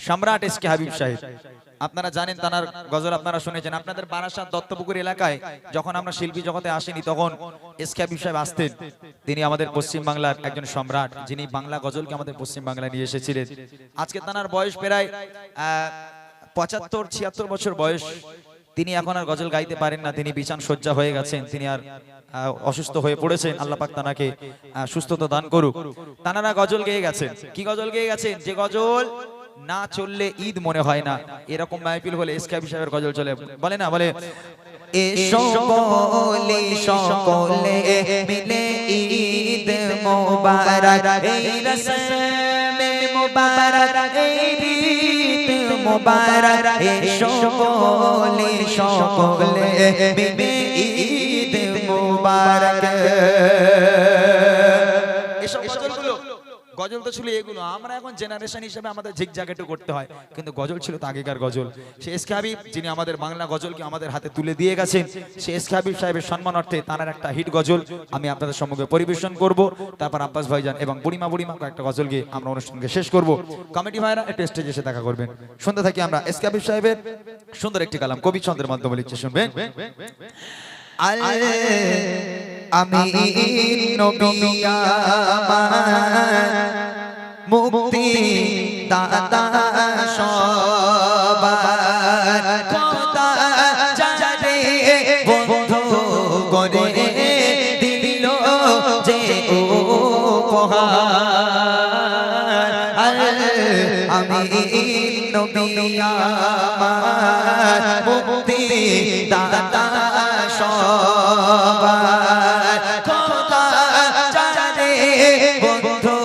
সম্রাট এসকে হাবিব সাহেব, আপনারা জানেন তার গজল আপনারা শুনেছেন। আপনাদের বারাসাত দত্তপুকুর এলাকায় যখন আমরা শিল্পী জগতে আসেনি তখন এসকে হাবিব সাহেব আসতেন। তিনি আমাদের পশ্চিম বাংলার একজন সম্রাট, যিনি বাংলা গজলকে আমাদের পশ্চিম বাংলায় নিয়ে এসেছিলেন। আজকে তার বয়স প্রায় 75-76 বছর বয়স। তিনি এখন আর গজল গাইতে পারেন না, তিনি বিছান শয্যা হয়ে গেছেন, তিনি আর অসুস্থ হয়ে পড়েছেন। আল্লাহ পাক তানাকে সুস্থতা দান করুক। তানারা গজল গেয়ে গেছেন। কি গজল গেয়ে গেছেন? যে গজল না চললে ঈদ মনে হয় না, এরকম মাহফিল হলে এসকে হাবিব সাহেবের গজল চলে। বলে না, বলে এসো বলি সকলে মিলে ঈদ মোবারক, এই রসমে মোবারক, এই ঈদ মোবারক, এসো বলি সকলে মিলে ঈদ মোবারক। এসব গজলগুলো, গজল তো ছিল এগুলো। আমরা এখন জেনারেশন হিসেবে আমাদের ঝিকঝাক একটু করতে হয়, কিন্তু গজল ছিল তো আগেকার গজল। সে এসকে হাবিব যিনি আমাদের বাংলা গজলকে আমাদের হাতে তুলে দিয়ে গেছেন, সে এসকে হাবিব সাহেবের সম্মানার্থে তার একটা হিট গজল আমি আপনাদের সম্মুখে পরিবেশন করব। তারপর আব্বাস ভাইজান এবং বুড়িমা কয়েকটা গজল গিয়ে আমরা অনুষ্ঠানকে শেষ করব। কমিটি ভাইরা একটু স্টেজে এসে দেখা করবেন। শুনতে থাকি আমরা এসকে হাবিব সাহেবের সুন্দর একটি কালাম কবি ছন্দের মাধ্যমে লিখছে, শুনবেন। আমি নবী আমার মুক্তি দাতা সবার, খোদা যারে বন্ধু করে দিল যে উপহার। আমি নবী আমার মুক্তি দাতা সবার, খোদা যারে বন্ধু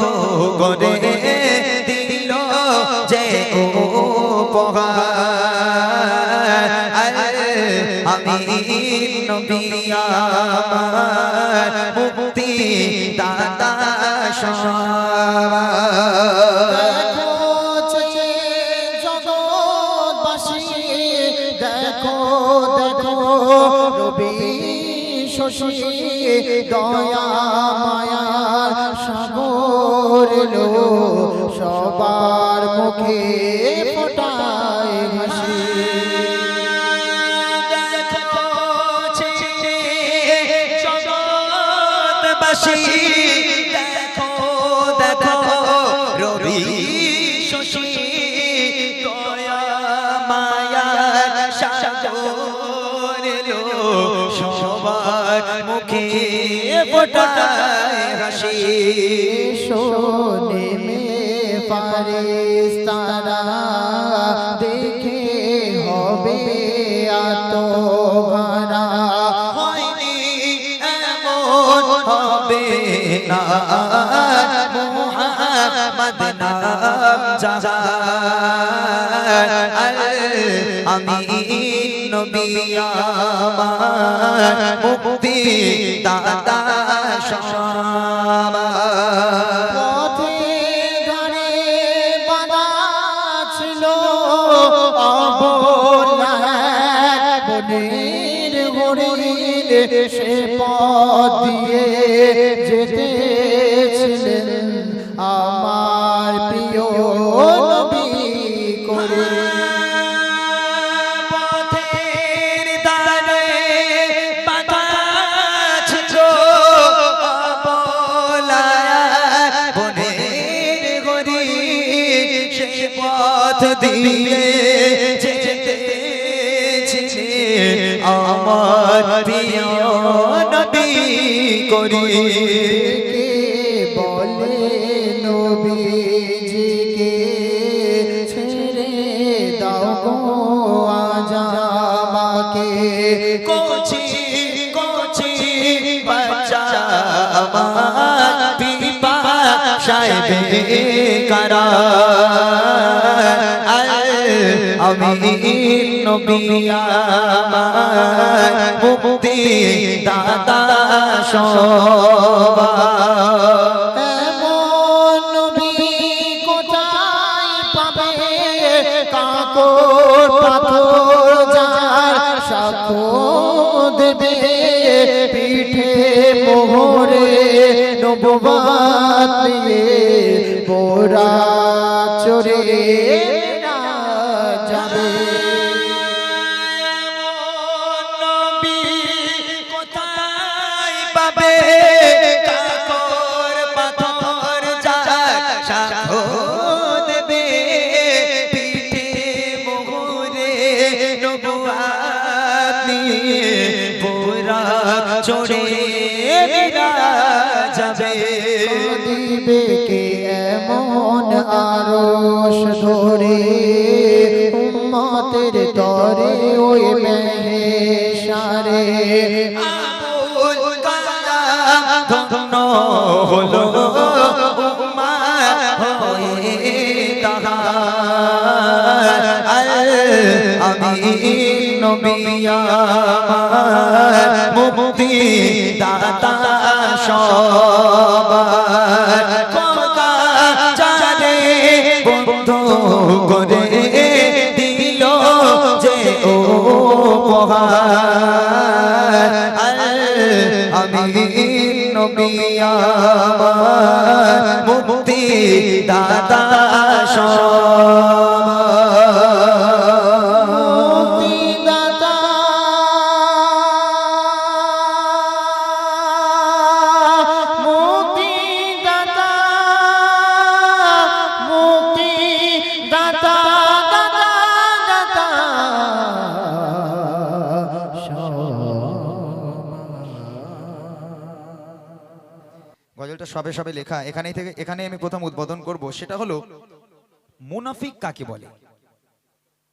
করে দিল যে উপহার। আমি নবী আমার মুক্তি দাতা সবার। দয়া মায়া সাগর লো সবার মুখে ফোটায় হাসি। জগৎবাসী দেখো দেখো রবি শশী দয়া মায়া সাগর লো সবার মুখে ফোটায় হাসি। শোনে মে ফারিস্তারা দেখে হবে আত্মহারা, হয়নি এমন হবে না মুহাম্মদ নাম জাহান। আমি নবী আমার মুক্তি দাতা সবার। পথে ধারে বাঁধা ছিল অবলা বনের হরিণ, সে পথ দিয়ে যেতেছিলেন আমার প্রিয় নবী করে। পথের ধারে বাঁধা ছিল অবলা বনের হরিণ, সে পথ দিয়ে যেতেছে আমার প্রিয় নবী করে। কে বলে নবীজিকে ছেড়ে দাও গো আজ আমাকে। কোচি কোচি বাচ্চা আমার পিপাসায় বেকারার। আমি নবী আমার মুক্তি দাতা সবার। এমন নবী কোথায় পাবে, কাকর পাথর যার সাক্ষ্য দেবে, পিঠে মোহরে নবুয়ত নিয়ে বোরা চড়ে চড়ে যাবে দিবে কে এমন আরশ ধরে উম্মতের তরে ওই মেহেশারে আবুল কালাম ধন্য হলো উম্মত হয়ে তাহার আমি নবী আমার মুক্তি দাতা সবার খোদা জানে বন্ধু করে দিল যে উপহার আমি নবী আমার মুক্তি দাতা মুক্তিদাতা মুক্তিদাতা মুক্তিদাতা দাতা দাতা গজলটা সবে সবে লেখা এখানে আমি প্রথম উদ্বোধন করব, সেটা হলো মুনাফিক কাকে বলে।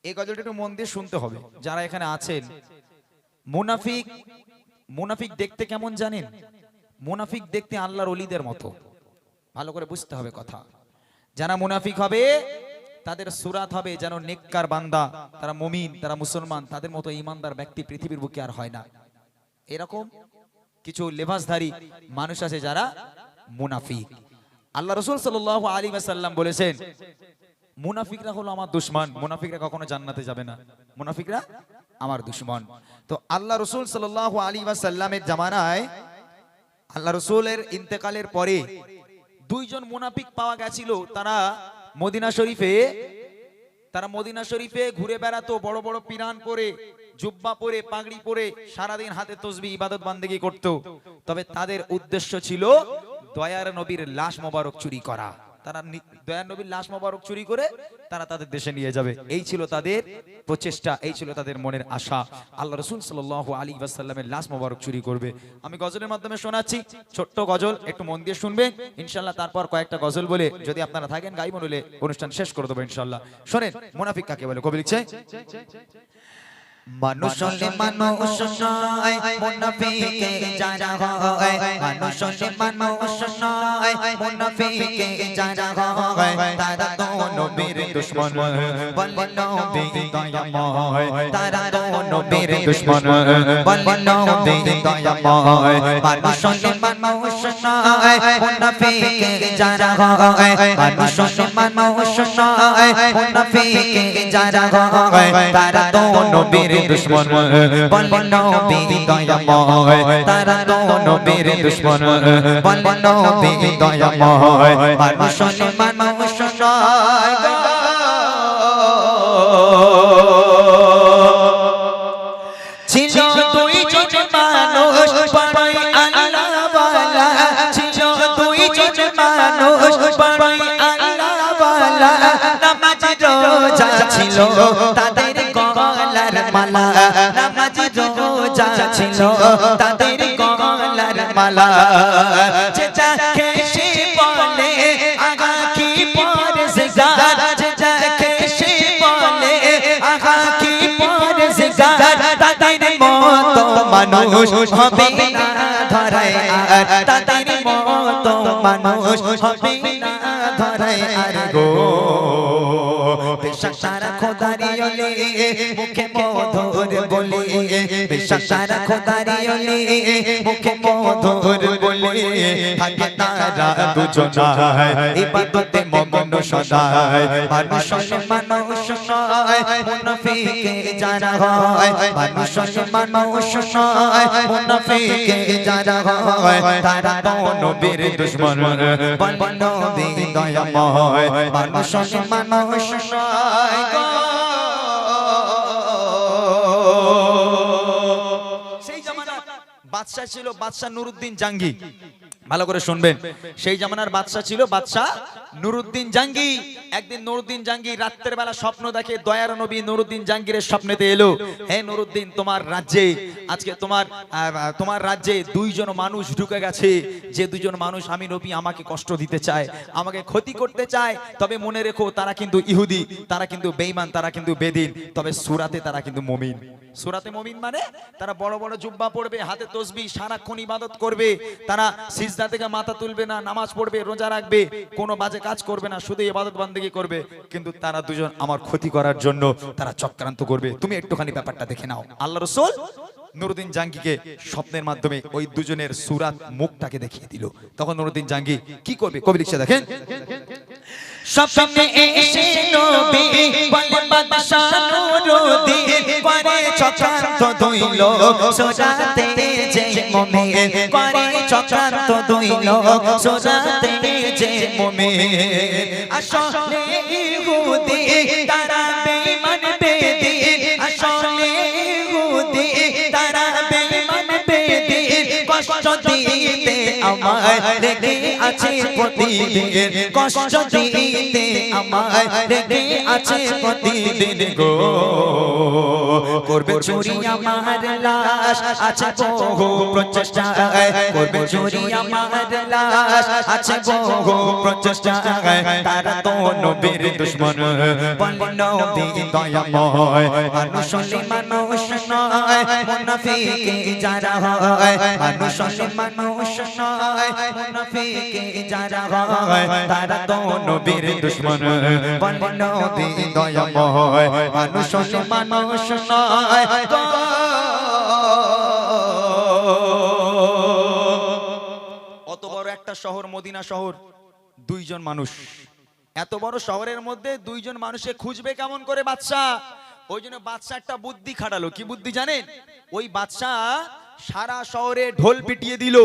এই গজলটা একটু মন দিয়ে শুনতে হবে যারা এখানে আছেন। মুনাফিক দেখতে কেমন জানেন? মুনাফিক দেখতে আল্লাহর ওলিদের মতো, ভালো করে বুঝতে হবে কথা। যারা মুনাফিক হবে তাদের সুরাত হবে যেন নেককার বান্দা, তারা মুমিন, তারা মুসলমান, তাদের মতো ঈমানদার ব্যক্তি পৃথিবীর বুকে আর হয় না। এরকম কিছু লেবাসধারী মানুষ আছে যারা মুনাফিক। আল্লাহ রাসূল সাল্লাল্লাহু আলাইহি ওয়াসাল্লাম বলেছেন মুনাফিকরা হলো আমার দুশমন, মুনাফিকরা কখনো জান্নাতে যাবে না, মুনাফিকরা আমার দুশমন। তো আল্লাহ রাসূল সাল্লাল্লাহু আলাইহি ওয়াসাল্লামের জামানায় আল্লাহ রাসূলের ইন্তেকালের পরে দুইজন মুনাফিক পাওয়া গেছিল। তারা মদিনা শরীফে ঘুরে বেড়াতো, বড় বড় পিরান পরে, জুব্বা পরে, পাগড়ি পরে, সারাদিন হাতে তসবিহ ইবাদত বান্দেগি করত। তবে তাদের উদ্দেশ্য ছিল দয়ার নবীর লাশ মোবারক চুরি করা। তারা দয়ার নবীর লাশ মোবারক চুরি করে তারা তাদের দেশে নিয়ে যাবে, এই ছিল তাদের প্রচেষ্টা, এই ছিল তাদের মনের আশা। আল্লাহ রাসূল সাল্লাল্লাহু আলাইহি ওয়াসাল্লামের লাশ মোবারক চুরি করবে। আমি গজলের মাধ্যমে শোনাচ্ছি, ছোট্ট গজল, একটু মন দিয়ে শুনবেন ইনশাআল্লাহ। তারপর কয়েকটা গজল বলে যদি আপনারা থাকেন গাইব, নইলে অনুষ্ঠান শেষ করে দেবো ইনশাআল্লাহ। শোনেন মুনাফিক কাকে বলে। কবি লিখছে মানুষ হলে মানুষ নয়, মুনাফিকে যারা হয়। মানুষ হলে মানুষ নয়, মুনাফিকে যারা হয়। তারা তো নবীর দুশমন, বলে নবী দয়াময়। তারা তো নবীর দুশমন, বলে নবী দয়াময়। মানুষ হলে মানুষ নয়, মুনাফিকে যারা হয়। মানুষ হলে মানুষ নয়, মুনাফিকে যারা হয়। তারা তো নবীর দুশমন, বলে নবী দয়াময়। তারা তো নবীর দুশমন, বলে নবী দয়াময়। মানুষ হলে মানুষ নয়, ছিল দুইজন মানুষ বড়ই আল্লাহওয়ালা। ছিল দুইজন মানুষ বড়ই আল্লাহওয়ালা। নামাজ রোজা ছিল তাদের গলার মালা। নামাজ রোজা ছিল তাদের গলার মালা। যে যাকে সে বলে আগা কি পরহেজগার, যে যাকে সে বলে আগা কি পরহেজগার। তাদের মতো মানুষ হবে না ধরায় আর, তাদের মতো মানুষ হবে না ধরায় আর গো। বেশক তারা খোদারি ওলি, মুখে মধুর বলি। বেশক তারা খোদারি ওলি, মুখে মধুর বলি। থাকে তারা দুজনায় ইবাদতে মগ্ন সদায়। মানুষ হলে মানুষ নয়, মুনাফিকে যারা হয়। মানুষ হলে মানুষ নয়, মুনাফিকে যারা হয়। তারা তো নবীর দুশমন, বলে নবী দয়াময়। মানুষ হলে মানুষ নয় গো। সেই জামানার বাদশা ছিল বাদশা নুরুদ্দিন জাঙ্গি, ভালো করে শুনবেন। সেই জামানার বাদশা ছিল বাদশা নুরুদ্দিন জাঙ্গি। একদিন নুরুদ্দিন জাঙ্গি রাত্রের বেলা স্বপ্ন দেখে, দয়ার নবী নুরুদ্দিন জাঙ্গিরের স্বপ্নেতে এলো, হে নুরুদ্দিন, তোমার রাজ্যে আজকে তোমার রাজ্যে দুইজন মানুষ ঢুকে গেছে, যে দুইজন মানুষ আমি নবী আমাকে কষ্ট দিতে চায়, আমাকে ক্ষতি করতে চায়। তবে মনে রেখো তারা কিন্তু ইহুদি, তারা কিন্তু বেঈমান, তারা কিন্তু বেদিন, তবে সূরাতে তারা কিন্তু মুমিন। সূরাতে মুমিন মানে তারা বড় বড় জুব্বা পড়বে, হাতে তসবিহ, সারাক্ষণ ইবাদত করবে, তারা সিজদা থেকে মাথা তুলবে না, নামাজ পড়বে, রোজা রাখবে, কোনো বাজে কাজ করবে না, শুধু ইবাদত বান্দেগি করবে। কিন্তু তারা দুজন আমার ক্ষতি করার জন্য তারা চক্রান্ত করবে। তুমি একটুখানি ব্যাপারটা দেখে নাও। আল্লাহ রাসূল নুরুদ্দিন জাঙ্গিকে স্বপ্নের মাধ্যমে ওই দুজনের সূরাত মুখটাকে দেখিয়ে দিল। তখন নুরুদ্দিন জাঙ্গি কি করবে কবি লিখছে দেখেন। স্বপ্নে এসে নবী বলে বাদশাহ নুরুদ্দিন করে চক্রান্ত দইল সূরাতে যে মুমিন করে চক্রান্ত দইল সূরাতে যে মুমিন আসলে ইহুদি তারা বেঈমান বেদিন আসলে ইহুদি তারা বেঈমান বেদিন কষ্ট দিতে আমায় রেখে আছে প্রতিদিন কষ্ট দিতে আমায় রেখে আছে প্রতিদিন গো করবে চুরি আমার লাশ আছে বহু প্রচেষ্টায় করবে চুরি আমার লাশ আছে বহু প্রচেষ্টায় তারা তো নবীর দুশমন বলে নবী দয়াময় মানুষ হলে মানুষ নয় মুনাফিক যারা হয় মানুষ হলে মানুষ নয় মুনাফিক যারা হয় তারা তো নবীর দুশমন বলে নবী দয়াময় মানুষ হলে মানুষ নয় অত বড় একটা শহর মদিনা শহর, দুইজন মানুষ, এত বড় শহরের মধ্যে দুইজন মানুষে খুঁজবে কেমন করে বাদশা? ওই জন্য বাদশা একটা বুদ্ধি খাটালো। কি বুদ্ধি জানেন? ওই বাদশা সারা শহরে ঢোল পিটিয়ে দিল,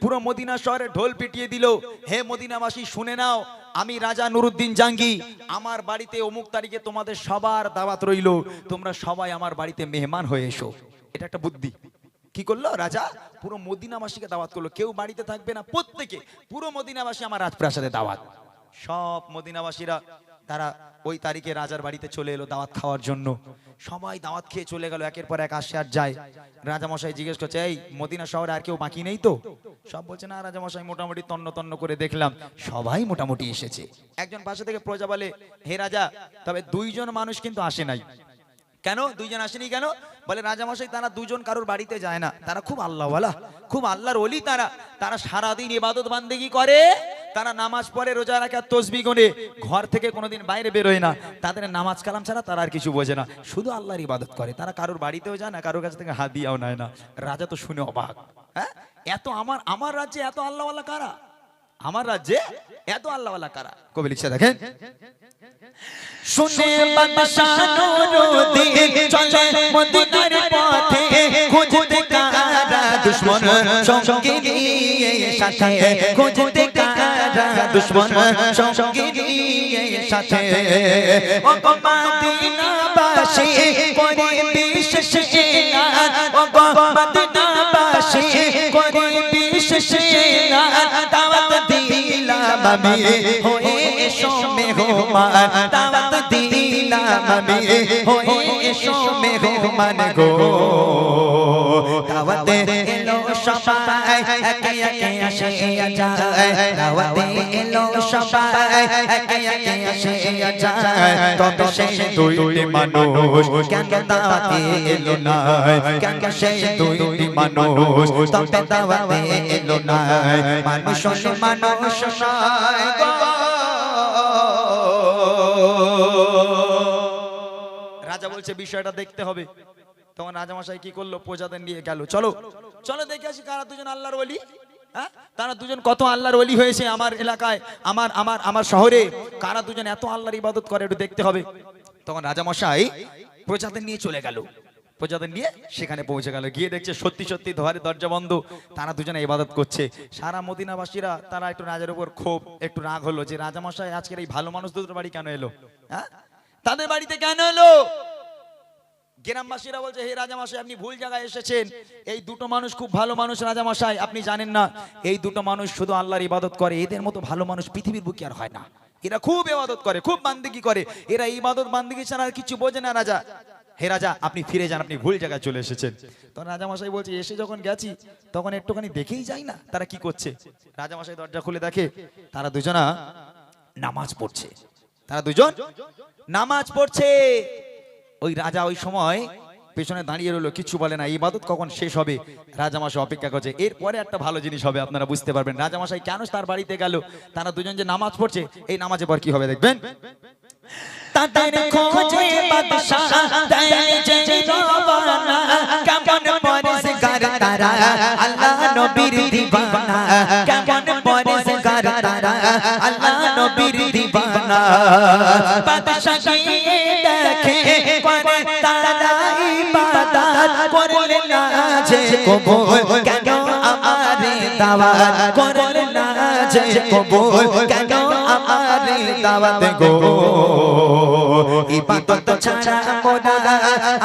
পুরো মদিনা শহরে ঢোল পিটিয়ে দিল, হে মদিনাবাসী শুনে নাও, আমি রাজা নুরুদ্দিন জাঙ্গি, আমার বাড়িতে অমুক তারিখে তোমাদের সবার দাওয়াত রইল, তোমরা সবাই আমার বাড়িতে মেহমান হয়ে এসো। এটা একটা বুদ্ধি। কি করলো রাজা? পুরো মদিনাবাসীকে দাওয়াত করলো, কেউ বাড়িতে থাকবে না, প্রত্যেকে পুরো মদিনাবাসী আমার রাজপ্রাসাদে দাওয়াত। সব মদিনাবাসীরা তারা ওই তারিখে রাজার বাড়িতে চলে এলো দাওয়াত খাওয়ার জন্য। সবাই দাওয়াত খেয়ে চলে গেল, একের পর এক আসে আর যায়। রাজামশাই জিজ্ঞেস করছে, এই মদিনা শহরে আর কেউ বাকি নেই তো? সব বলছে না রাজামশাই, মোটামুটি তন্ন তন্ন করে দেখলাম সবাই মোটামুটি এসেছে। একজন পাশে থেকে প্রজা বলে, হে রাজা, তবে দুইজন মানুষ কিন্তু আসে নাই। কেন দুইজন আসেনি কেন? বলে রাজামশাই, তারা দুজন কারোর বাড়িতে যায় না, তারা খুব আল্লাহওয়ালা, খুব আল্লাহর ওলি, তারা সারাদিন ইবাদত বান্দেগি করে, তারা নামাজ পড়ে, রোজা রাখে, তসবিহ গোনে, ঘর থেকে কোনোদিন বাইরে বেরোয় না, তাদের নামাজ কালাম ছাড়া তারা আর কিছু বোঝে না, শুধু আল্লাহর ইবাদত করে, তারা কারোর বাড়িতেও যায় না, কারোর কাছ থেকে হাদিয়াও নেয় না। রাজা তো শুনে অবাক, হ্যাঁ, এত আমার রাজ্যে এত আল্লাহওয়ালা কারা? আমার রাজ্যে এত আল্লাহওয়ালা কারা? কবি লিখছে দেখেন। শুনে বাদশা নুরুদ্দিন চলে মদিনার পথে খুঁজতে কারা দুশমন সঙ্গে নিয়ে সাথে খুঁজতে কারা দুশমন সঙ্গে নিয়ে সাথে ও মদিনাবাসী করে বিশেষ এলান ও মদিনাবাসী করে বিশেষ এলান দাওয়াত দিলাম আমি হয়ে এসো মেহমান দাওয়াত দিলাম আমি হয়ে এসো মেহমান গো দাওয়াতে এলো সবাই একে একে আসে যায় দাওয়াতে এলো সবাই একে একে আসে যায় তবে সেই দুইটি মানুষ কেন দাওয়াতে এলো না কেন সেই দুইটি মানুষ তবে দাওয়াতে এলো না মানুষ মানুষ নয় গো রাজা বলছে বিষয়টা দেখতে হবে। তখন রাজামশাই কি করলো? প্রজাদের নিয়ে গেল, চলো চলো দেখে আসি কারা দুজন আল্লাহর ওলি। হ্যাঁ, তারা দুজন কত আল্লাহর ওলি হয়েছে আমার এলাকায়, আমার শহরে কারা দুজন এত আল্লাহর ইবাদত করে, একটু দেখতে হবে। তখন রাজামশাই প্রজাদের নিয়ে চলে গেল, প্রজাদের নিয়ে সেখানে পৌঁছে গেল, গিয়ে দেখছে সত্যি সত্যি ধরে দরজা বন্ধ, তারা দুজনে ইবাদত করছে। সারা মদিনাবাসীরা তারা একটু রাজার উপর ক্ষোভ, একটু রাগ হলো যে রাজামশাই আজকের এই ভালো মানুষ দুটোর বাড়ি কেন এলো? হ্যাঁ, তাদের বাড়িতে কেন এলো? গ্রামবাসীরা বলছে, হে রাজামশাই, আপনি ভুল জায়গায় এসেছেন, এই দুটো মানুষ খুব ভালো মানুষ রাজামশাই, আপনি জানেন না এই দুটো মানুষ শুধু আল্লাহর ইবাদত করে, এদের মতো ভালো মানুষ পৃথিবীর বুকে আর হয় না। এরা খুব ইবাদত করে, খুব বান্দিগি করে, এরা ইবাদত বান্দিগি ছাড়া আর কিছু বোঝে না। রাজা, হে রাজা আপনি ফিরে যান, আপনি ভুল জায়গায় চলে এসেছেন। তখন রাজামশাই বলছে এসে যখন গেছি তখন একটুখানি দেখেই যাই না তারা কি করছে। রাজামশাই দরজা খুলে দেখে তারা দুজনা নামাজ পড়ছে, তারা দুজন নামাজ পড়ছে। ওই রাজা ওই সময় পেছনে দাঁড়িয়ে রইলো, কিছু বলে না। ইবাদত কখন শেষ হবে রাজামশাই অপেক্ষা করছে। এরপরে একটা ভালো জিনিস হবে, আপনারা বুঝতে পারবেন রাজামশাই কেন তার বাড়িতে গেল। তারা দুজন যে নামাজ পড়ছে, এই নামাজের পর কি হবে দেখবেন। তাদের খোঁজে বাদশাহ দেয় যে রওনা, কেমন পরেশগার তারা আল্লাহ নবীর দিওয়ানা, কেমন পরেশগার তারা আল্লাহ নবীর দিওয়ানা। বাদশাহ গিয়ে দেখে করে তারা ইবাদত করলে না যে কবুল, কেন আমারে দাওয়াত করলে না যে কবুল, কেন আমারে দাওয়াত গো। ইবাদত ছাড়া মোরা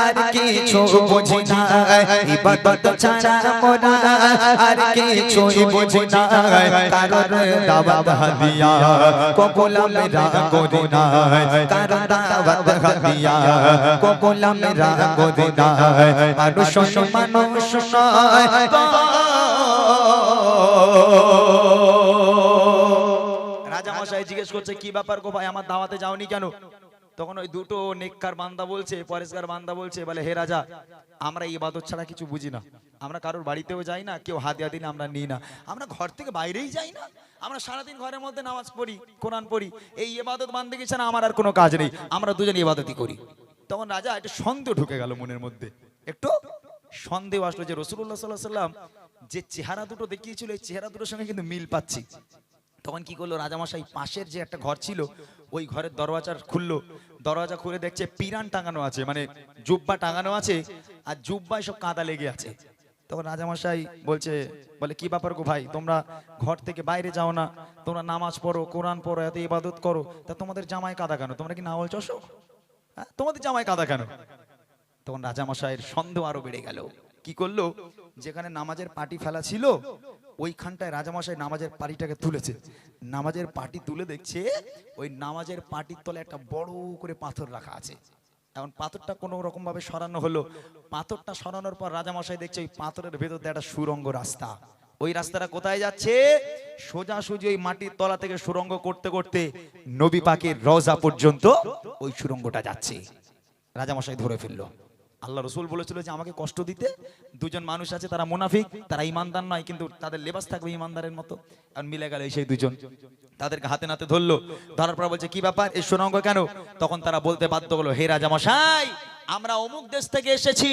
আর কিছু বুঝি না, ইবাদত ছাড়া মোরা আর কিছু বুঝি না। কারণ দাওয়াত হাদিয়া কবুল আমরা করি না, কারণ দাওয়াত হাদিয়া কবুল আমরা করি না। মানুষ মানুষ নয়, রাজামশাই জিজ্ঞেস করছে কি ব্যাপার গো ভাই, আমার দাওয়াতে যাওনি কেন? তখন ওই দুটো নেককার বান্দা বলছে, পরেশগার বান্দা বলছে, বলে হে রাজা আমরা ইবাদত ছাড়া কিছু বুঝি না, আমরা কারোর বাড়িতেও যাই না, কেউ হাদিয়া দিলে আমরা নিই না, আমরা ঘর থেকে বাইরেই যাই না, আমরা সারাদিন ঘরের মধ্যে নামাজ পড়ি, কোরআন পড়ি, এই ইবাদত বান্দেগি ছাড়া আমার আর কোনো কাজ নেই, আমরা দুজন ইবাদতই করি। তখন রাজা একটা সন্দেহ ঢুকে গেল মনের মধ্যে, একটু সন্দেহ আসলো যে রাসূলুল্লাহ সাল্লাল্লাহু আলাইহি ওয়াসাল্লাম যে চেহারা দুটো দেখিয়েছিল এই চেহারা দুটোর সঙ্গে কিন্তু মিল পাচ্ছি। তখন কি করলো রাজামশাই, পাশের যে একটা ঘর ছিল ওই ঘরের দরওয়াজা খুললো, দরওয়াজা খুলে দেখছে পিরান টাঙানো আছে, মানে জুব্বা টাঙানো আছে, আর জুব্বায় সব কাদা লেগে আছে। তখন রাজামশাই বলছে, বলে কি ব্যাপার গো ভাই, তোমরা ঘর থেকে বাইরে যাও না, তোমরা নামাজ পড়ো, কোরআন পড়ো, এত ইবাদত করো, তা তোমাদের জামায় কাদা কেন? তোমরা কি নাওয়াল চষো? হ্যাঁ, তোমাদের জামায় কাদা কেন? তখন রাজামশাইয়ের সন্দেহ আরো বেড়ে গেল। কি করলো, যেখানে নামাজের পাটি ফেলা ছিল ওইখানটায় রাজামশাই নামাজের পাটিটাকে তুলেছে, নামাজের পাটি তুলে দেখছে ওই নামাজের পাটির তলে একটা বড় করে পাথর রাখা আছে। এখন পাথরটা কোনো রকম ভাবে সরানো হলো, পাথরটা সরানোর পর রাজামশাই দেখছে ওই পাথরের ভেতর দিয়ে একটা সুরঙ্গ রাস্তা, ওই রাস্তাটা কোথায় যাচ্ছে, সোজাসুজি ওই মাটির তলা থেকে সুরঙ্গ করতে করতে নবী পাকের রওজা পর্যন্ত ওই সুরঙ্গটা যাচ্ছে। রাজামশাই ধরে ফেললো। আল্লাহ রসুল বলেছিল যে আমাকে কষ্ট দিতে দুজন মানুষ আছে, তারা মুনাফিক, তারা ইমানদার নয়, কিন্তু তাদের লেবাস থাকবে ইমানদারের মতো। আর মিলে গেল সেই দুজন, তাদেরকে হাতে নাতে ধরলো, ধরার পর বলছে কি ব্যাপার, এই সুরঙ্গ কেন? তখন তারা বলতে বাধ্য হলো, হে রাজামশাই আমরা অমুক দেশ থেকে এসেছি,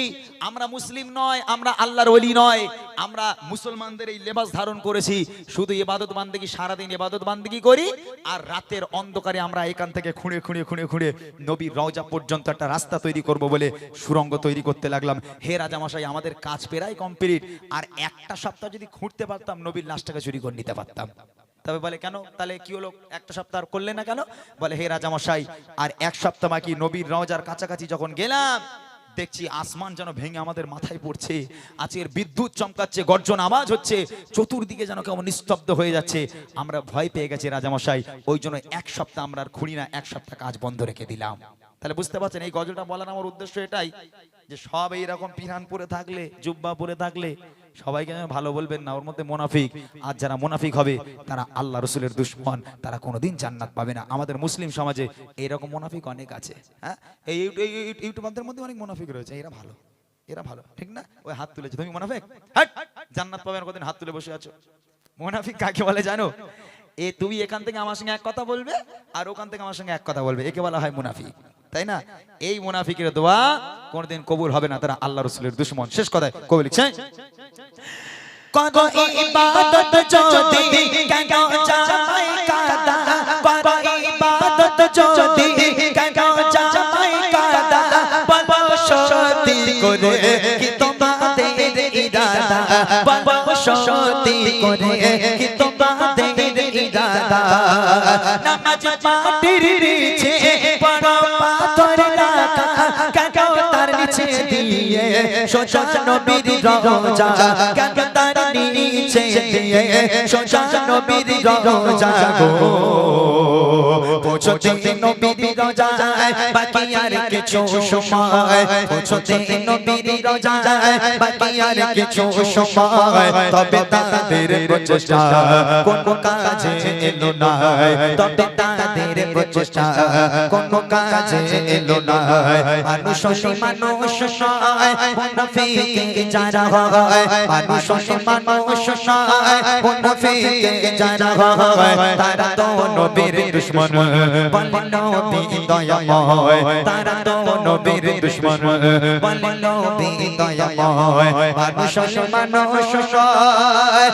আমরা মুসলিম নয়, আমরা আল্লাহর ওলি নয়, আমরা মুসলমানদের এই লেবাস ধারণ করেছি, শুধু ইবাদত বান্দেগি, সারাদিন ইবাদত বান্দেগি করি, আর রাতের অন্ধকারে আমরা এখান থেকে খুঁড়ে খুঁড়ে খুঁড়ে খুঁড়ে নবীর রওজা পর্যন্ত একটা রাস্তা তৈরি করব বলে সুরঙ্গ তৈরি করতে লাগলাম। হে রাজামশাই আমাদের কাজ প্রায় কমপ্লিট, আর একটা সপ্তাহ যদি খুঁড়তে পারতাম নবীর লাশটাকে চুরি করে নিতে পারতাম। তবে বলে কেন, তাহলে কি হলো, একটা সপ্তাহ করলে না কেন? বলে হে রাজামশাই আর এক সপ্তাহ বাকি, নবীর রওজার কাছাকাছি যখন গেলাম দেখছি আসমান যেন ভেঙে আমাদের মাথায় পড়ছে, আজকের বিদ্যুৎ চমকাচ্ছে, গর্জন আওয়াজ হচ্ছে, চতুর্দিকে যেন কেমন নিস্তব্ধ হয়ে যাচ্ছে, আমরা ভয় পেয়ে গেছি রাজামশাই, ওই জন্য এক সপ্তাহ আমরা আর খুঁড়ি না, এক সপ্তাহ কাজ বন্ধ রেখে দিলাম। তাহলে বুঝতে পারছেন এই গজলটা বলার আমার উদ্দেশ্য এটাই যে সব এইরকম পিরান পরে থাকলে, জুব্বা পরে থাকলে সবাইকে ভালো বলবেন না, ওর মধ্যে মুনাফিক, আর যারা মুনাফিক হবে তারা আল্লাহ রসুলের দুশমন, তারা কোনোদিন জান্নাত পাবে না। আমাদের মুসলিম সমাজে এইরকম মুনাফিক অনেক আছে। হ্যাঁ, এই ইউটিউবারদের মধ্যে অনেক মুনাফিক রয়েছে, এরা ভালো, এরা ভালো, ঠিক না? ওই হাত তুলেছে, তুমি মুনাফিক, হাট, জান্নাত পাবে না, কতদিন হাত তুলে বসে আছো। মুনাফিক কাকে বলে জানো? এ তুমি এখান থেকে আমার সঙ্গে এক কথা বলবে আর ওখান থেকে আমার সঙ্গে এক কথা বলবে, একে বলা হয় মুনাফিক, তাই না? এই মুনাফিকের দোয়া কোনদিন কবুল হবে না, তারা আল্লাহ রাসূলের দুশমন। শেষ কথায় কবি লিখছেন, করো ইবাদত যদি কেন জামাই কাদা, করো ইবাদত যদি কেন জামাই কাদা, বলো সত্যি করে কি তোমাদের ইরাদা, বলো সত্যি করে কি তোমাদের ইরাদা। নামাজ পাটির নিচে বড় পাথর রাখা, কেন তার নিচে দিয়ে সোজা নবীর রওজা, কেন তার নিচে নিচে দিয়ে সোজা নবীর রওজা গো পৌঁছতে নবীর রওজায় বাকি আর কিছু সময় পৌঁছতে নবীর রওজায় বাকি আর কিছু সময় তবে তাদের প্রচেষ্টা কোন কাজে এলো না তবে তাদের প্রচেষ্টা কোন কাজে এলো না মানুষ নয় মুনাফিক যারা হয় মানুষ নয় মুনাফিক যারা হয় তারা তো নবীর দুশমন বলে নবী দয়াময় তারা তো নবীর দুশমন বলে নবী দয়াময় মানুষ নয়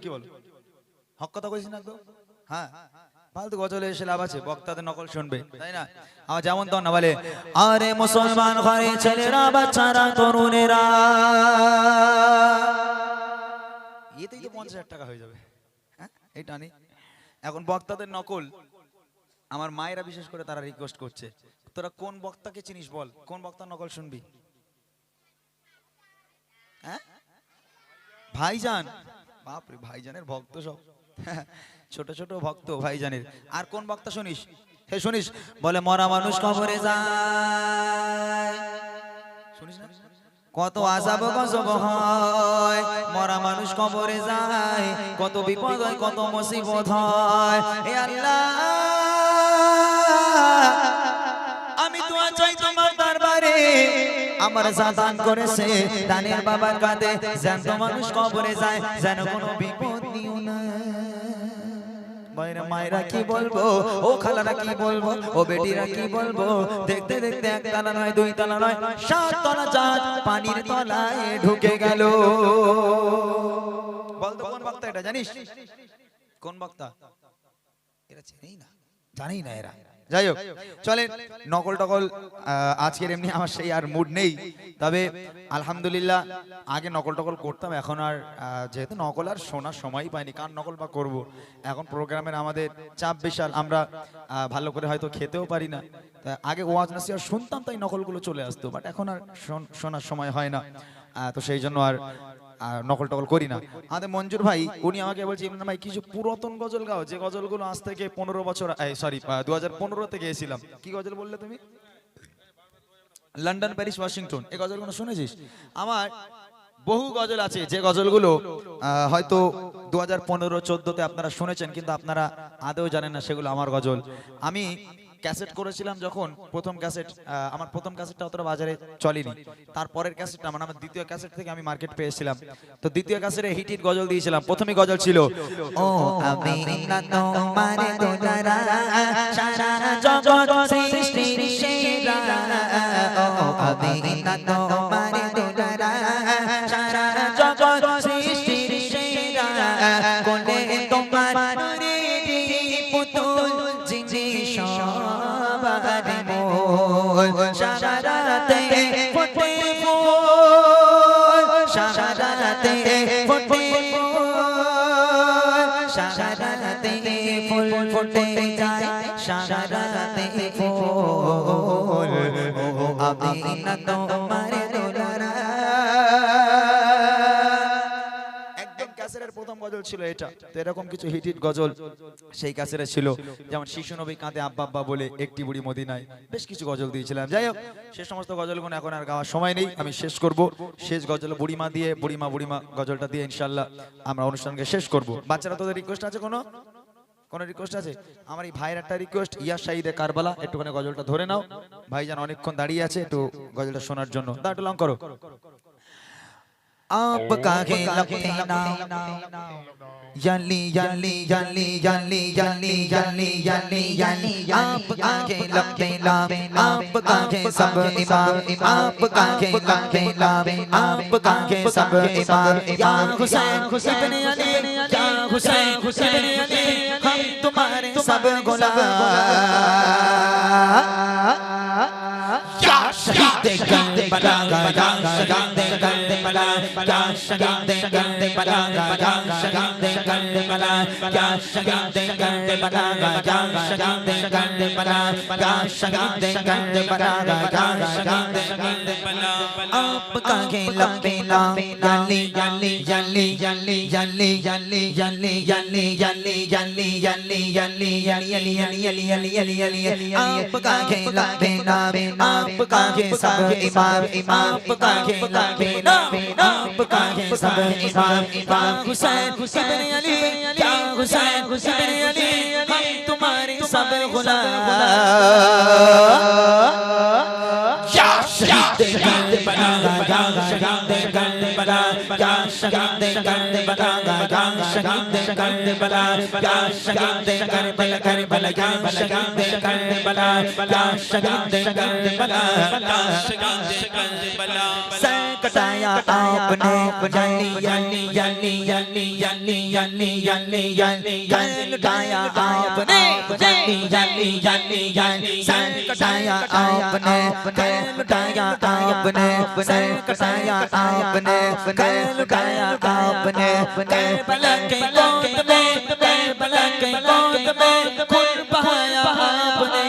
কি বল হক কথা কইছিস না তো হ্যাঁ ফালতু গজলে এসে লাভ আছে বক্তাদের নকল শুনবে তাই না আমার যেমন তো না বলে আরে মুসলমান ঘরে ছেলেরা বাচ্চারা তরুণেরা এতেই তো 50,000 টাকা হয়ে যাবে হ্যাঁ এই টানি এখন বক্তাদের নকল আমার মায়েরা বিশেষ করে তারা রিকোয়েস্ট করছে তোরা কোন বক্তাকে চিনিস বল কোন বক্তার নকল শুনবি হ্যাঁ ভাইজান বাপরে ভাইজানের ভক্ত সব ছোট ছোট ভক্ত ভাইজানের আর কোন বক্তা শুনিস হে শুনিস বলে মরা মানুষ কবরে যায় শুনিস না কত আযাব গজব হয় মরা মানুষ কবরে যায় কত বিপদ হয় কত মুসিবত হয় হে আল্লাহ আমি দোয়া চাই তোমার দরবারে আমার দান করেছে দানের বাবার কাঁধে জ্যান্ত মানুষ কবরে যায় যেন কোনো বিপদ নিও না মায়েরা কি বলবো ও খালারা কি বলবো ও বেটিরা কি বলবো দেখতে দেখতে এক তলা নয় দুই তলা নয় 7 তলা চাঁদ পানির তলায় ঢুকে গেল বল তো কোন বক্তা এটা জানিস কোন বক্তা এরা চেনেই না জানেই না এরা যাই হোক চলেন নকল টকল আজকের এমনি আমার সেই আর মুড নেই তবে আলহামদুলিল্লাহ আগে নকল টকল করতাম এখন আর যেহেতু নকল আর শোনার সময়ই পাইনি কার নকল বা করব এখন প্রোগ্রামের আমাদের চাপ বিশাল আমরা ভালো করে হয়তো খেতেও পারি না আগে ওয়াজ নসিহত শুনতাম তাই নকলগুলো চলে আসতো বাট এখন আর শোনার সময় হয় না তো সেই জন্য আর নকল টকল করি না আমাদের মঞ্জুর ভাই উনি আমাকে বলছে ইমরান ভাই কিছু পুরাতন গজল গাও যে গজলগুলো আজ থেকে 15 বছর সরি 2015 তে গেছিলাম কি গজল বললে তুমি লন্ডন প্যারিস ওয়াশিংটন এই গজলগুলো শুনেছিস আমার বহু গজল আছে যে গজলগুলো হয়তো 2015-14 তে আপনারা শুনেছেন কিন্তু আপনারা আদৌ জানেন না সেগুলো আমার গজল আমি ক্যাসেট করেছিলাম যখন প্রথম ক্যাসেট আমার প্রথম ক্যাসেটটা অতটা বাজারে চলেনি তারপরের ক্যাসেটটা মানে আমার দ্বিতীয় ক্যাসেট থেকে আমি মার্কেট পেয়েছিলাম তো দ্বিতীয় ক্যাসেটে হিট হিট গজল দিয়েছিলাম প্রথমে গজল ছিল ও আমি না তোমার দোলারা সারা জগৎ সৃষ্টির সেরা ও আমি না তোমার দোলারা সারা জগৎ সৃষ্টির সেরা কোনে তোমার পুতুল জিজি সবার মোর সারাতে ফোটে ফুল সারাতে ফোটে সারাতে ফুল ফোটে যায় সারাতে ফুল ও আমি না তোমার দোলারা ক্যাসেটের প্রথম গজল ছিল এটা তো এরকম কিছু হিট হিট গজল সেই ক্যাসেটে ছিল যেমন শিশু নবী কাঁদে আব্বা আব্বা বলে একটি বুড়ি মদিনায় বেশ কিছু গজল দিয়েছিলাম যাই হোক সে সমস্ত গজলগুলো এখন আর গাওয়ার সময় নেই আমি শেষ করব শেষ গজল বুড়িমা দিয়ে বুড়িমা গজলটা দিয়ে ইনশাআল্লাহ আমরা অনুষ্ঠানকে শেষ করব বাচ্চারা তোদের রিকোয়েস্ট আছে কোনো রিকোয়েস্ট আছে আমার এই ভাইয়ের একটা রিকোয়েস্ট ইয়া শাহিদে কারবালা একটুখানি গজলটা ধরে নাও ভাইজান অনেকক্ষণ দাঁড়িয়ে আছে একটু গজলটা শোনার জন্য তা একটু লং করো आपका खेलना यली यली यली यली यली यली यली यली आपका खेलना आपका के सब इमाम आपका खेलना आपका के सब इमाम या हुसैन इब्ने अली या हुसैन इब्ने अली हम तुम्हारे सब गुलाम या शहीद करबला या शहीद करबला क्या शहीद करबला क्या शहीद करबला क्या शहीद करबला क्या शहीद करबला क्या शहीद करबला क्या शहीद करबला आपका के लबे नाम याली याली याली याली याली याली याली याली याली याली याली याली याली याली याली याली याली आपका के लबे नाम आपका के सब इमाम आपका के लबे नाम आपका के सब इमाम इमाम हुसैन इब्न अली क्या हुसैन इब्न अली हम तुम्हारे सब गुलाम या शहीद करबला या शहीद करबला या शहीद करबला या शहीद करबला या शहीद करबला करबला या शहीद करबला या शहीद करबला या शहीद करबला सर कटाया आपने याली याली याली याली याली याली याली याली याली लुटाया आपने याली याली याली याली सर कटाया आपने लुटाया आपने सर कटाया आपने लुटाया आपने करबला के गोद में करबला के गोद में खून बहाया आपने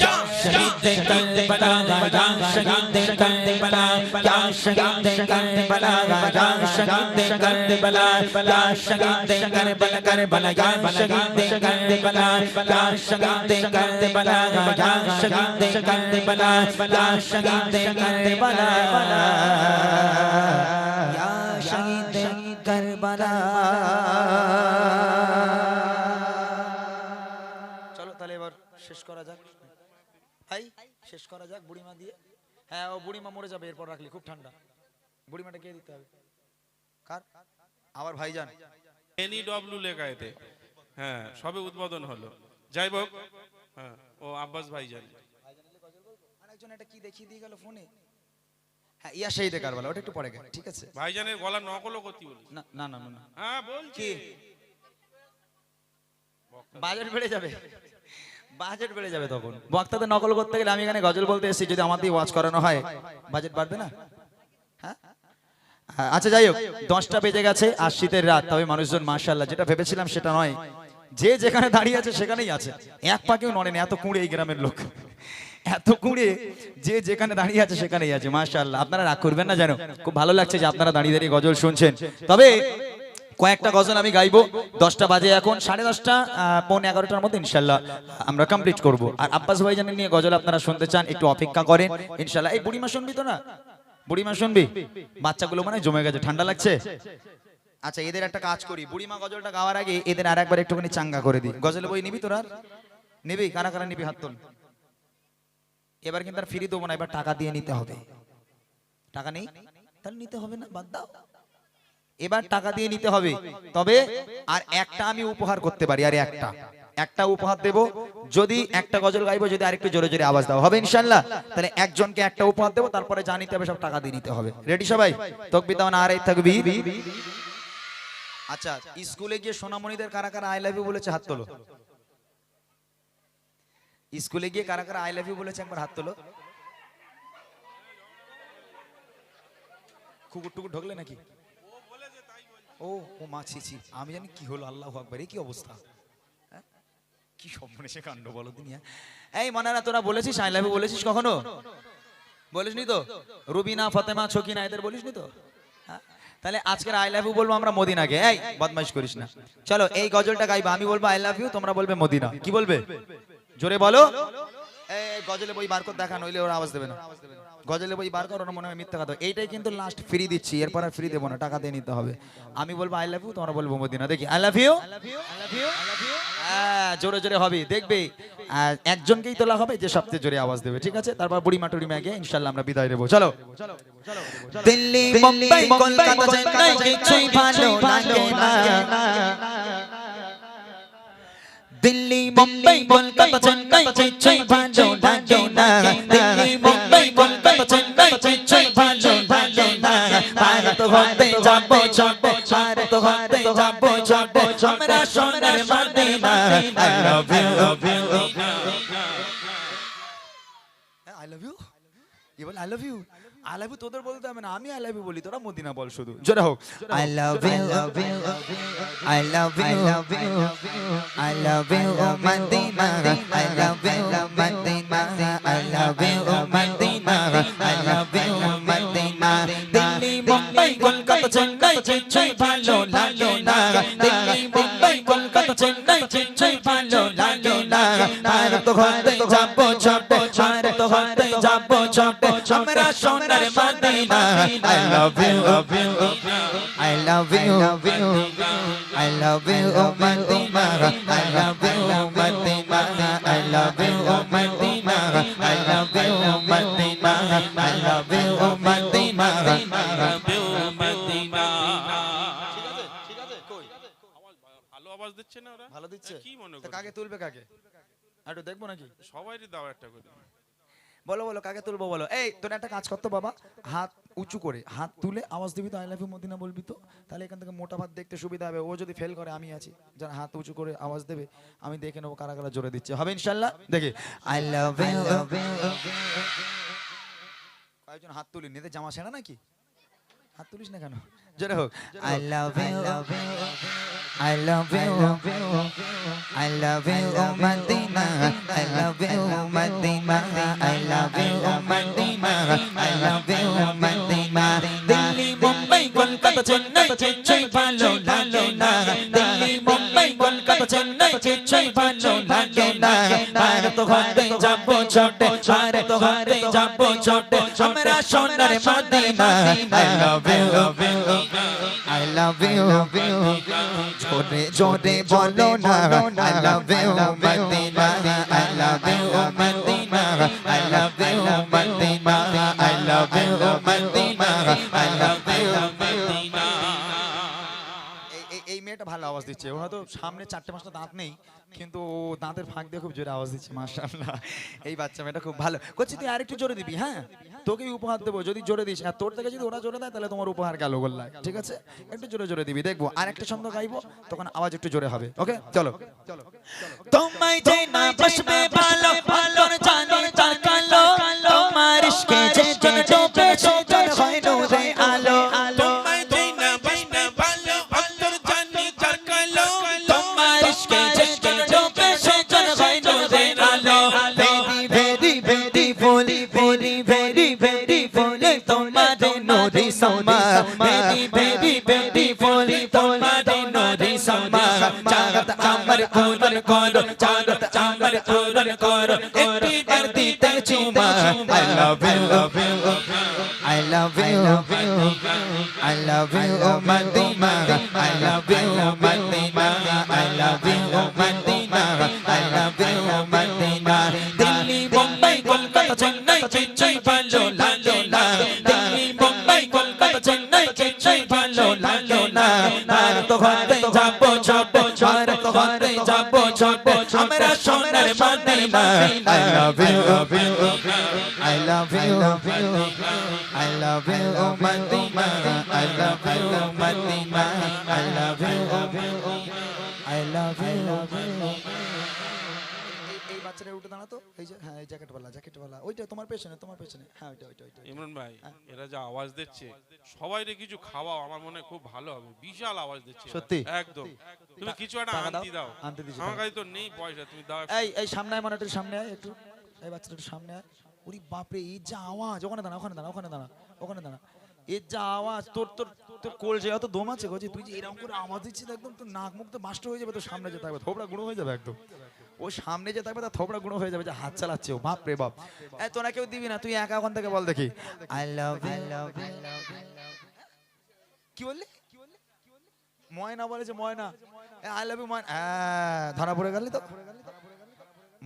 या शहीद करबला या शहीद करबला या शहीद करबला या शहीद करबला या शहीद करबला करबला या शहीद करबला या शहीद करबला या शहीद करबला या शहीद करबला या शहीद करबला চলো তাহলে এবার শেষ করা যাক ভাই শেষ করা যাক বুড়িমা দিয়ে হ্যাঁ ও বুড়িমা মরে যাবে এরপর রাখলি খুব ঠান্ডা বুড়িমাটা কে দিতে হবে কার আবার ভাইজান NEW লেখা এতে হ্যাঁ সবে উদ্বোধন হলো যাই হোক হ্যাঁ ও আব্বাস ভাইজান আরেকজন এটা কি দেখিয়ে দিয়ে গেল ফোনে হ্যাঁ ইয়া শহীদে কারবালা ওটা একটু পরে গেল ঠিক আছে ভাইজানের গলা নকলও করতে বলি না না না না হ্যাঁ বলছি বাজেট বেড়ে যাবে বাজেট বেড়ে যাবে তখন বক্তাদের নকল করতে গেলে আমি এখানে গজল বলতে এসেছি যদি আমার দিয়ে ওয়াজ করানো হয় বাজেট বাড়বে না হ্যাঁ আচ্ছা যাই হোক 10টা বেজে গেছে আর শীতের রাত তবে মানুষজন মাশাআল্লাহ যেটা ভেবেছিলাম সেটা নয় যে যেখানে দাঁড়িয়ে আছে সেখানেই আছে এক পাকেও নড়েনি এত কুঁড়ে এই গ্রামের লোক এত কুঁড়ে যে যেখানে দাঁড়িয়ে আছে সেখানেই আছে মাশাআল্লাহ আপনারা রাগ করবেন না জানো খুব ভালো লাগছে যে আপনারা দাঁড়িয়ে দাঁড়িয়ে গজল শুনছেন তবে কয়েকটা গজল আমি গাইবো 10টা বাজে এখন 10:30 পৌনে 11টার মধ্যে ইনশাআল্লাহ আমরা কমপ্লিট করব আর আব্বাস ভাইজানের নিয়ে গজল আপনারা শুনতে চান একটু অপেক্ষা করেন ইনশাআল্লাহ এই বুড়িমা শুনবি তো না বুড়িমা শুনবি বাচ্চাগুলো মানে জমে গেছে ঠান্ডা লাগছে আচ্ছা এদের একটা কাজ করি বুড়িমা গজলটা গাওয়ার আগে এদের আরেকবার একটুখানি চাঙ্গা করে দিই গজল বই নিবি তোরা নিবি কারা কারা নিবি হাত তোল এবার কিন্তু আর ফ্রি দেবো না এবার টাকা দিয়ে নিতে হবে টাকা নেই তাহলে নিতে হবে না বাদ দাও এবার টাকা দিয়ে নিতে হবে তবে আর একটা আমি উপহার করতে পারি আর একটা উপহার দেব যদি একটা গজল গাইবো যদি আরেকটু জোরে জোরে আওয়াজ দাও হবে ইনশাআল্লাহ তাহলে একজনকে একটা উপহার দেব তারপরে যা নিতে হবে সব টাকা দিয়ে নিতে হবে রেডি সবাই তাকবীর দাও না আরে তাকবীর আচ্ছা স্কুলে গিয়ে সোনামণিদের কারা কারা আই লাভ ইউ বলেছে হাত তোলো স্কুলে গিয়ে কারা কারা আই লাভ ইউ বলেছে একবার হাত তোলো কুকুর টুকুর ঢোকলে নাকি ও ও মা ছি আমি জানি কি হলো আল্লাহু আকবার এই কি অবস্থা কি সর্বনেশে কাণ্ড বলো দুনিয়া এই মানারা তোরা বলেছিস আই লাভ ইউ বলেছিস কখনো বলিসনি তো রুবিনা ফাতেমা ছকিনা এদের বলিসনি তো তাহলে আজকের আই লাভ ইউ বলবো আমরা মদিনাকে এই বদমাইশ করিস না চলো এই গজলটা গাইবা আমি বলবো আই লাভ ইউ তোমরা বলবে মদিনা কি বলবে জোরে বলো এই গজলে বই বার কর দেখা নইলে ওরা আওয়াজ দেবে না গজলে বই বার কর ওরা মনে হয় মিথ্যা কথা এইটাই কিন্তু লাস্ট ফ্রি দিচ্ছি এরপর আর ফ্রি দেবো না টাকা দিয়ে নিতে হবে আমি বলবো আই লাভ ইউ তোমরা বলবো মদিনা দেখি আই লাভ ইউ জোরে জোরে হবে দেখবে একজনকেই তোলা হবে যে সবচেয়ে জোরে আওয়াজ দেবে ঠিক আছে তারপর বুড়ি মাটুরি ম্যাগে ইনশাআল্লাহ আমরা বিদায় দেবো চলো দিল্লি মুম্বাই কলকাতা চেন্নাই কিছুই ভালো লাগে না দিল্লি মুম্বাই কলকাতা চেন্নাই কিছুই ভালো লাগে না দিল্লি মুম্বাই কলকাতা চেন্নাই কিছুই ভালো লাগে না ভারত হতে যাবো যাবো ভারত হতে যাবো যাবো আমরা সোনার Medina I love you I love you I love you. You will I love you. I love you তোদের বলতে হবে না, আমি আই লাভ ইউ বলি, তোরা মদিনা বল শুধু। জোরে হোক। I love you, I love you, I love you, I love you, oh Madina, I love you, Madina, I love you, oh Madina, I love you, oh Madina. Delhi, Mumbai, Kolkata, Chennai, Chennai, ভালো লাগে না। Delhi, Mumbai, Kolkata, Chennai, Chennai, ভালো লাগে না। আর তো ঘরে যাবো ছোটে, আর তো ঘরে যাবো ছোটে, আমরা সোনার Medina. I love you, I love you, I love you, oh Madina, I love you, oh Madina, I love you, oh Madina, I love you, oh Madina, I love you, oh Madina. ভালো আওয়াজ দিচ্ছে না ওরা? ভালো দিচ্ছে? কি মনে তা করো? কাকে তুলবে কাকে? একটু দেখবো নাকি? সবাইরই দাও একটা করে। বলো বলো কাকে তুলবো বলো। এই তোর একটা কাজ করতো বাবা, হাত উঁচু করে হাত তুলে আওয়াজ দিবি তো, আই লাভ ইউ মদিনা বলবি তো, তাহলে এখান থেকে মোটা ভাত দেখতে সুবিধা হবে। ও যদি ফেল করে আমি আছি, যারা হাত উঁচু করে আওয়াজ দেবে আমি দেখে নেবো কারা কারা জোরে দিচ্ছে, হবে ইনশাল্লাহ। দেখি I love you, কয়েকজন হাত তুলি, নিতে জামা ছেঁড়া নাকি? হাত তুলিস না কেন? জোরে হোক। I love you, I love you, I love you, oh Madina, I love you, oh Madina, I love you, oh Madina, I love you, oh Madina. Delhi, Mumbai, Kolkata, Chennai, Chennai, ভালো লাগে না। Delhi, Mumbai, Kolkata, Chennai, Chennai, ভালো লাগে না। আর তো ঘরে যাবো ছোটে, আর তো ঘরে যাবো ছোটে, আমরা সোনার Medina. I love you, I love you, জোরে জোরে বলো না। I love you, Madina, I love you, Madina, I love you, Madina, I love you, Madina, I love you, Madina. এই মেয়েটা ভালো আওয়াজ দিচ্ছে, ওর হয়তো সামনে 4-5টা দাঁত নেই, কিন্তু ও দাঁতের ফাঁক দিয়ে খুব জোরে আওয়াজ দিচ্ছে, মাশাআল্লাহ। এই বাচ্চা মেয়েটা খুব ভালো করছি। তুই আরেকটু জোরে দিবি, হ্যাঁ তোকেই উপহার দেবো যদি জোরে দিস। আর তোর থেকে যদি ওরা জোরে দেয় তাহলে তোমার উপহার গেল গোল্লায়, ঠিক আছে? একটু জোরে জোরে দিবি, দেখবো আর একটা ছন্দ গাইবো, তখন আওয়াজ একটু জোরে হবে। ওকে চলো। তোমায় যে না বসবে ভালো, ভালোর জানে তাকালো, তোমার ইশকে যে জন ডোবে সে জন হয় নূরে আলো। তোমায় যেই না বাসনা ভালো, অন্তর জানি যার কালো, তোমার ইশকে যে জন ডোবে সে জন হয় নূরে আলো। Very, very, very, very, very, very, very, তোমার নূরে সমা। Very, very, very, very, তোমার নূরে সমা। চাঁদ আমার পূরণ করো, চাঁদ আমার পূরণ করো, একটি বার দিতে চুমা। I love you, I love you, I love you, oh Madina, I love you, oh Madina, I love you, oh Madina, I love you, oh Madina. Delhi, Mumbai, Kolkata, Chennai, Chennai, ভালো লাগে না। Delhi, Mumbai, Kolkata, Chennai, Chennai, ভালো লাগে না। আর তো ঘরে যাবো ছোটে, আর তো ঘরে যাবো ছোটে, আমরা সোনার Medina. I love you, I love you, I love you, oh Madina, I love you, oh Madina, I love you, I love you. এই বাচ্চাটা উঠে দাঁড়াতো, এই যে হ্যাঁ এই জ্যাকেটওয়ালা ওইটা তোমার পেছনে, তোমার পেছনে, হ্যাঁ ওইটা। ইমরান ভাই এরা যা আওয়াজ দিচ্ছে, সবাইরে কিছু খাওয়াও, আমার মনে হয় খুব ভালো হবে। বিশাল আওয়াজ দিচ্ছে এরা। সত্যি? একদম। তুমি কিছু একটা টাকা দাও, আনতি দাও। আনতে দিচ্ছি, আমার টাকা। কাছে তো নেই পয়সা, তুমি দাও। এই সামনে আয়, মানে একটু সামনে আয় একটু, এই বাচ্চাটা একটু সামনে আয়। ওরে বাপরে এই যা আওয়াজ, ওখানে দাঁড়া, এর যা আওয়াজ, তোর কোল যে অত দম আছে গো, যে তুই যে এরকম করে আওয়াজ দিচ্ছিস একদম তোর নাক মুখ তো বাস্ট হয়ে যাবে, তোর সামনে যে থাকবে থোবড়া গুঁড়ো হয়ে যাবে একদম। ও সামনে যে থাকবে তার থোবড়া গুঁড়ো হয়ে যাবে, যে হাত চালাচ্ছে ও, বাপ রে বাপ। এই তোরা কেউ দিবি না, তুই একা ওখান থেকে বল দেখি। I love you, কি বললি? ময়না বলেছে, ময়না, আই লাভ ইউ ময়না। হ্যাঁ ধরা পড়ে গেলি তো।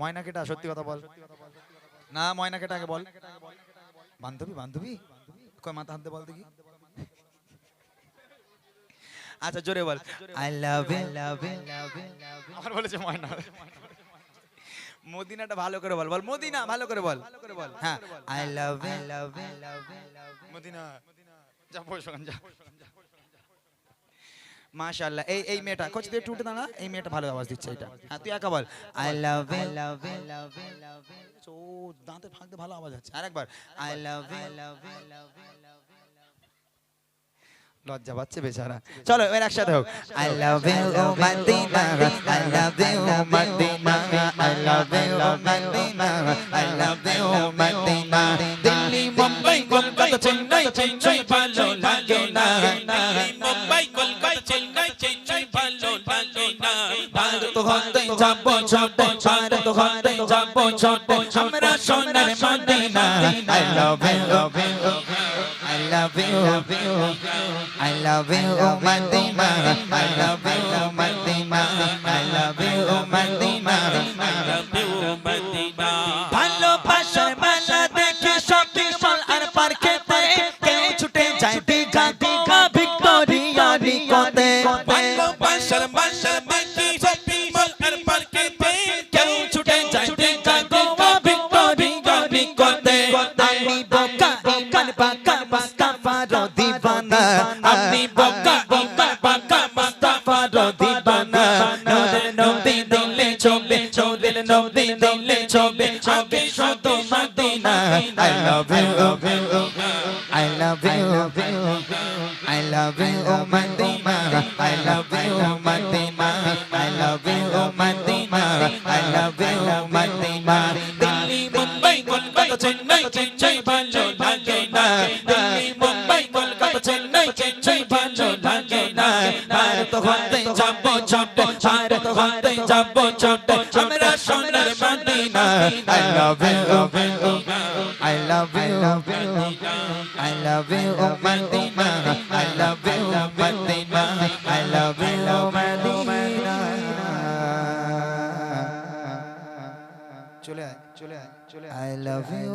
ময়না কেটা, সত্যি কথা বল না, ময়না কেটা আগে বল। বান্ধবী কই মাথা হাতে বল দেখি। আচ্ছা জোরে বল। I love you, আমার বলেছে ময়না। মদিনাটা ভালো করে বল, মদিনা ভালো করে বল। হ্যাঁ I love you, মদিনা, যা বস ওখানে যা। মাশাআল্লাহ। এই মেয়েটা কোচ তুই একটু উঠে দাঁড়া, এই মেয়েটা ভালো আওয়াজ দিচ্ছে এটা। হ্যাঁ তুই একা বল I love you love you love you love you. ও দাঁতে ফাঁক দিয়ে ভালো আওয়াজ হচ্ছে। আরেকবার I love you love you love you love you. লজ্জা পাচ্ছে বেচারা। চলো এবার একসাথে হোক I love you Medina I love you Medina I love you Medina I love you Medina. Delhi Mumbai Kolkata Chennai Chennai ভালো লাগে না, মুম্বাই কলকাতা চেন্নাই চেন্নাই ভালো লাগে না। ভারত হতে যাব ছোট ভারত হতে যাব ছোট আমরা সোনার Medina. I love you I love you, I love you, Madina. I love you, Madina. I love you, Madina. ভালোবাসার মেলা দেখে শপিং মল আর পার্কেতে কেউ ছুটে যায় দীঘা দীঘা ভিক্টোরিয়া নিকোতে। ভালোবাসার মেলা দেখে শপিং মল আর পার্কেতে কেউ ছুটে যায় দীঘা দীঘা ভিক্টোরিয়া নিকোতে। আমি বোকা ইমান বাঁকা মুস্তাফারও দিওয়ানা, আপনি বোকা ইমান বাঁকা মুস্তাফারও দিওয়ানা। নূরের নবী দিলে ছবে নূরের নবী দিলে ছবে আগে শুধু Medina. I love you, I love you, I love you, Madina. I love you, Madina. I love you, Madina. I love you, Madina. Delhi Mumbai Kolkata Chennai Chennai ভালো লাগে না। দিল্লি মুম্বাই কলকাতা চেন্নাই চেন্নাই ভালো লাগে না। ভারত হতে যাব ছোট ভারত হতে যাব ছোট আমরা সোনার Medina. I love you, I love you, I love you, Madina. I love you, Madina. I love you, Madina. চলে আয় চলে আয় চলে আয়। I love you,